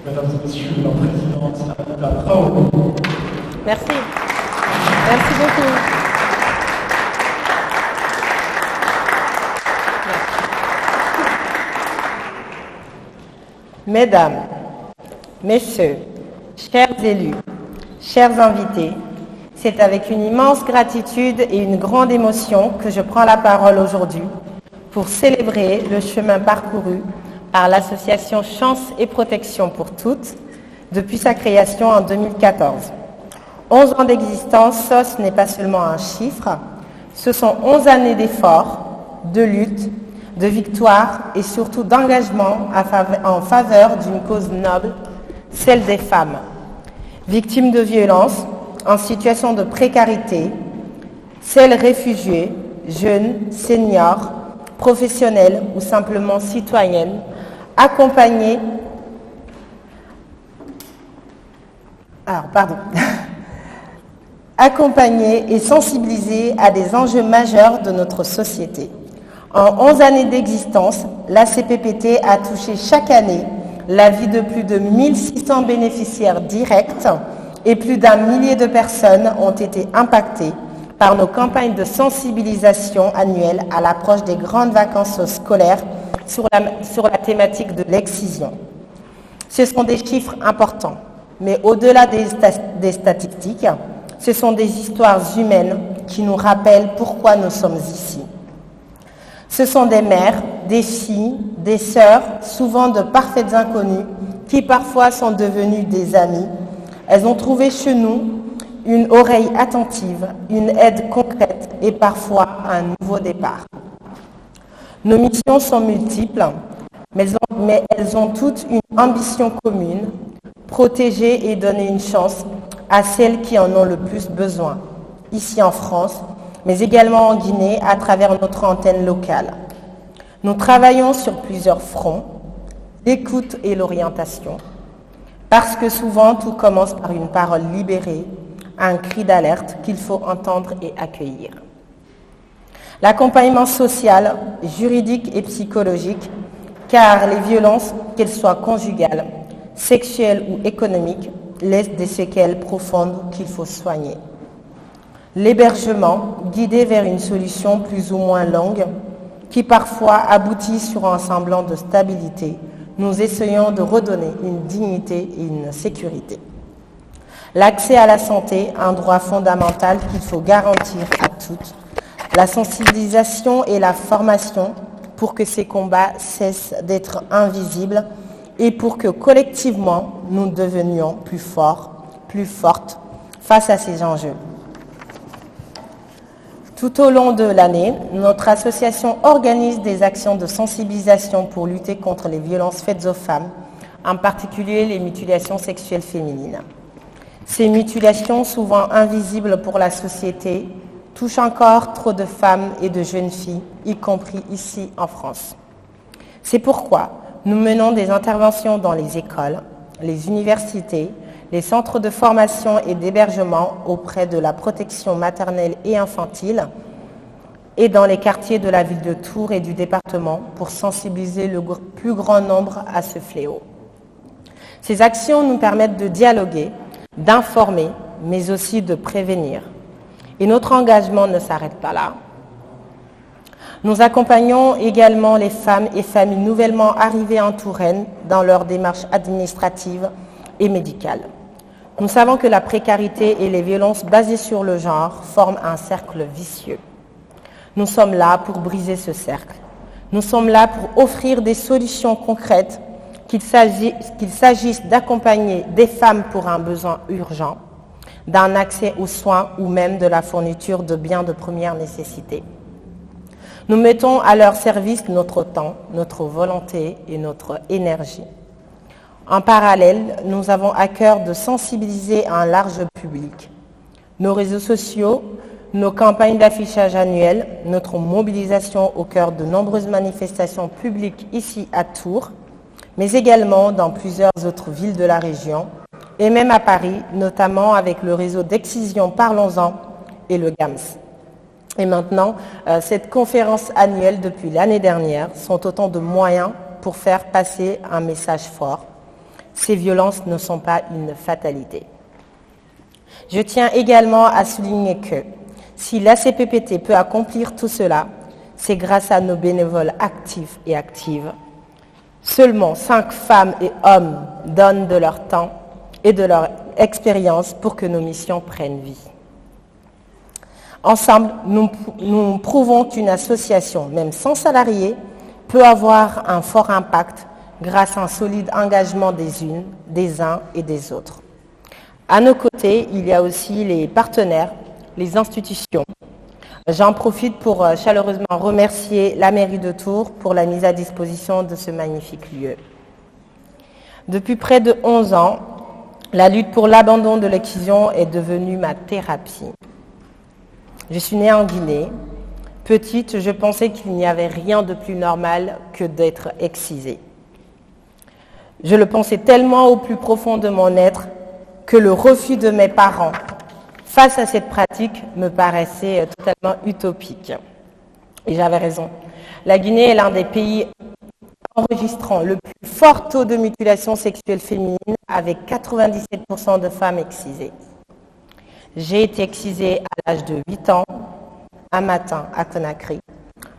Mesdames et Messieurs, la présidente Anita Traoré. Merci. Merci beaucoup. Mesdames, Messieurs, chers élus, chers invités, c'est avec une immense gratitude et une grande émotion que je prends la parole aujourd'hui pour célébrer le chemin parcouru par l'association Chance et Protection pour toutes depuis sa création en 2014. 11 ans d'existence, SOS n'est pas seulement un chiffre, ce sont 11 années d'efforts, de lutte, de victoire et surtout d'engagement en faveur d'une cause noble, celle des femmes, victimes de violences, en situation de précarité, celles réfugiées, jeunes, seniors, professionnelles ou simplement citoyennes, accompagnées et sensibilisées à des enjeux majeurs de notre société. En 11 années d'existence, l'ACPPT a touché chaque année la vie de plus de 1600 bénéficiaires directs et plus d'1 millier de personnes ont été impactées par nos campagnes de sensibilisation annuelles à l'approche des grandes vacances scolaires sur la thématique de l'excision. Ce sont des chiffres importants, mais au-delà des statistiques, ce sont des histoires humaines qui nous rappellent pourquoi nous sommes ici. Ce sont des mères, des filles, des sœurs, souvent de parfaites inconnues, qui parfois sont devenues des amies. Elles ont trouvé chez nous une oreille attentive, une aide concrète et parfois un nouveau départ. Nos missions sont multiples, mais elles ont toutes une ambition commune, protéger et donner une chance à celles qui en ont le plus besoin, ici en France, mais également en Guinée à travers notre antenne locale. Nous travaillons sur plusieurs fronts, l'écoute et l'orientation, parce que souvent tout commence par une parole libérée, un cri d'alerte qu'il faut entendre et accueillir. L'accompagnement social, juridique et psychologique, car les violences, qu'elles soient conjugales, sexuelles ou économiques, laissent des séquelles profondes qu'il faut soigner. L'hébergement, guidé vers une solution plus ou moins longue, qui parfois aboutit sur un semblant de stabilité, nous essayons de redonner une dignité et une sécurité. L'accès à la santé, un droit fondamental qu'il faut garantir à toutes. La sensibilisation et la formation pour que ces combats cessent d'être invisibles et pour que collectivement nous devenions plus forts, plus fortes face à ces enjeux. Tout au long de l'année, notre association organise des actions de sensibilisation pour lutter contre les violences faites aux femmes, en particulier les mutilations sexuelles féminines. Ces mutilations, souvent invisibles pour la société, touchent encore trop de femmes et de jeunes filles, y compris ici en France. C'est pourquoi nous menons des interventions dans les écoles, les universités, les centres de formation et d'hébergement auprès de la protection maternelle et infantile et dans les quartiers de la ville de Tours et du département pour sensibiliser le plus grand nombre à ce fléau. Ces actions nous permettent de dialoguer, d'informer, mais aussi de prévenir. Et notre engagement ne s'arrête pas là. Nous accompagnons également les femmes et familles nouvellement arrivées en Touraine dans leur démarche administrative et médicale. Nous savons que la précarité et les violences basées sur le genre forment un cercle vicieux. Nous sommes là pour briser ce cercle. Nous sommes là pour offrir des solutions concrètes, qu'il s'agisse d'accompagner des femmes pour un besoin urgent, d'un accès aux soins ou même de la fourniture de biens de première nécessité. Nous mettons à leur service notre temps, notre volonté et notre énergie. En parallèle, nous avons à cœur de sensibiliser un large public. Nos réseaux sociaux, nos campagnes d'affichage annuelles, notre mobilisation au cœur de nombreuses manifestations publiques ici à Tours, mais également dans plusieurs autres villes de la région, et même à Paris, notamment avec le réseau d'excision Parlons-en et le GAMS. Et maintenant, cette conférence annuelle depuis l'année dernière sont autant de moyens pour faire passer un message fort. Ces violences ne sont pas une fatalité. Je tiens également à souligner que si l'ACPPT peut accomplir tout cela, c'est grâce à nos bénévoles actifs et actives. Seulement 5 femmes et hommes donnent de leur temps et de leur expérience pour que nos missions prennent vie. Ensemble, nous prouvons qu'une association, même sans salariés, peut avoir un fort impact grâce à un solide engagement des unes, des uns et des autres. À nos côtés, il y a aussi les partenaires, les institutions. J'en profite pour chaleureusement remercier la mairie de Tours pour la mise à disposition de ce magnifique lieu. Depuis près de 11 ans, la lutte pour l'abandon de l'excision est devenue ma thérapie. Je suis née en Guinée. Petite, je pensais qu'il n'y avait rien de plus normal que d'être excisée. Je le pensais tellement au plus profond de mon être que le refus de mes parents face à cette pratique me paraissait totalement utopique. Et j'avais raison. La Guinée est l'un des pays enregistrant le plus fort taux de mutilation sexuelle féminine avec 97% de femmes excisées. J'ai été excisée à l'âge de 8 ans, un matin à Conakry,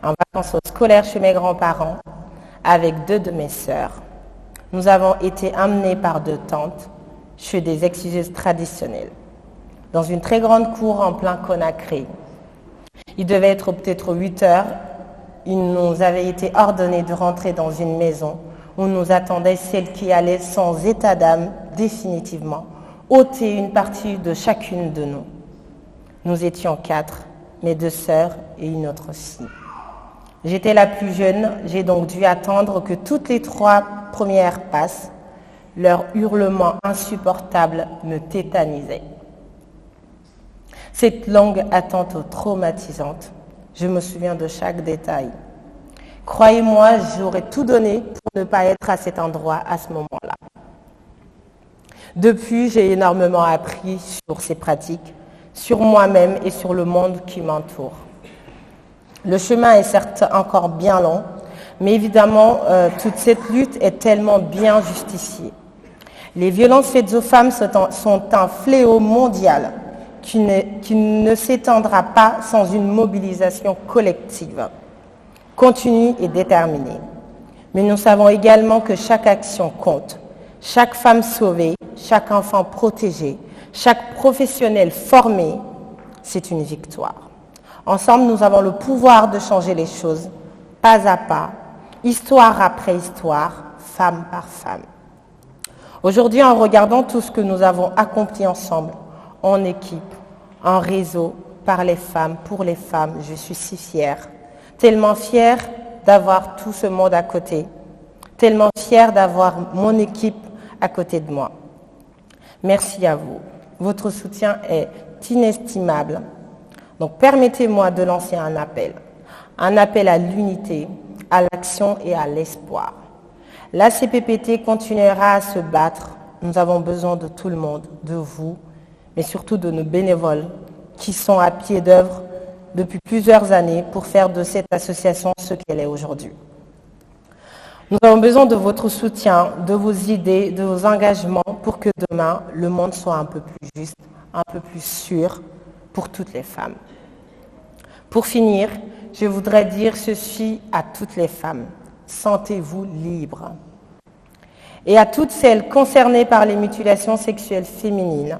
en vacances scolaires chez mes grands-parents, avec 2 de mes sœurs. Nous avons été emmenés par 2 tantes chez des exciseuses traditionnelles, dans une très grande cour en plein Conakry. Il devait être peut-être 8 heures. Il nous avait été ordonné de rentrer dans une maison où nous attendait celle qui allait, sans état d'âme, définitivement, ôter une partie de chacune de nous. Nous étions 4, mes 2 sœurs et une autre fille. J'étais la plus jeune, j'ai donc dû attendre que toutes les 3 premières passent. Leur hurlement insupportable me tétanisait. Cette longue attente traumatisante, je me souviens de chaque détail. Croyez-moi, j'aurais tout donné pour ne pas être à cet endroit à ce moment-là. Depuis, j'ai énormément appris sur ces pratiques, sur moi-même et sur le monde qui m'entoure. Le chemin est certes encore bien long, mais évidemment, toute cette lutte est tellement bien justifiée. Les violences faites aux femmes sont un fléau mondial qui ne s'étendra pas sans une mobilisation collective, continue et déterminée. Mais nous savons également que chaque action compte. Chaque femme sauvée, chaque enfant protégé, chaque professionnel formé, c'est une victoire. Ensemble, nous avons le pouvoir de changer les choses, pas à pas, histoire après histoire, femme par femme. Aujourd'hui, en regardant tout ce que nous avons accompli ensemble, en équipe, en réseau, par les femmes, pour les femmes, je suis si fière. Tellement fière d'avoir tout ce monde à côté. Tellement fière d'avoir mon équipe à côté de moi. Merci à vous. Votre soutien est inestimable. Donc permettez-moi de lancer un appel. Un appel à l'unité, à l'action et à l'espoir. L'ACPPT continuera à se battre. Nous avons besoin de tout le monde, de vous, mais surtout de nos bénévoles qui sont à pied d'œuvre depuis plusieurs années pour faire de cette association ce qu'elle est aujourd'hui. Nous avons besoin de votre soutien, de vos idées, de vos engagements pour que demain, le monde soit un peu plus juste, un peu plus sûr pour toutes les femmes. Pour finir, je voudrais dire ceci à toutes les femmes. Sentez-vous libres. Et à toutes celles concernées par les mutilations sexuelles féminines,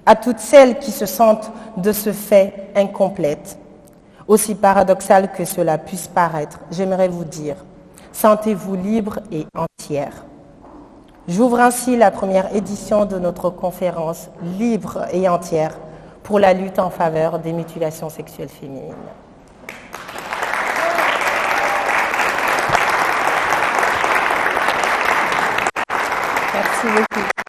à toutes celles qui se sentent de ce fait incomplètes, aussi paradoxal que cela puisse paraître, j'aimerais vous dire, sentez-vous libres et entières. J'ouvre ainsi la première édition de notre conférence Libre et entière pour la lutte en faveur des mutilations sexuelles féminines. Merci beaucoup.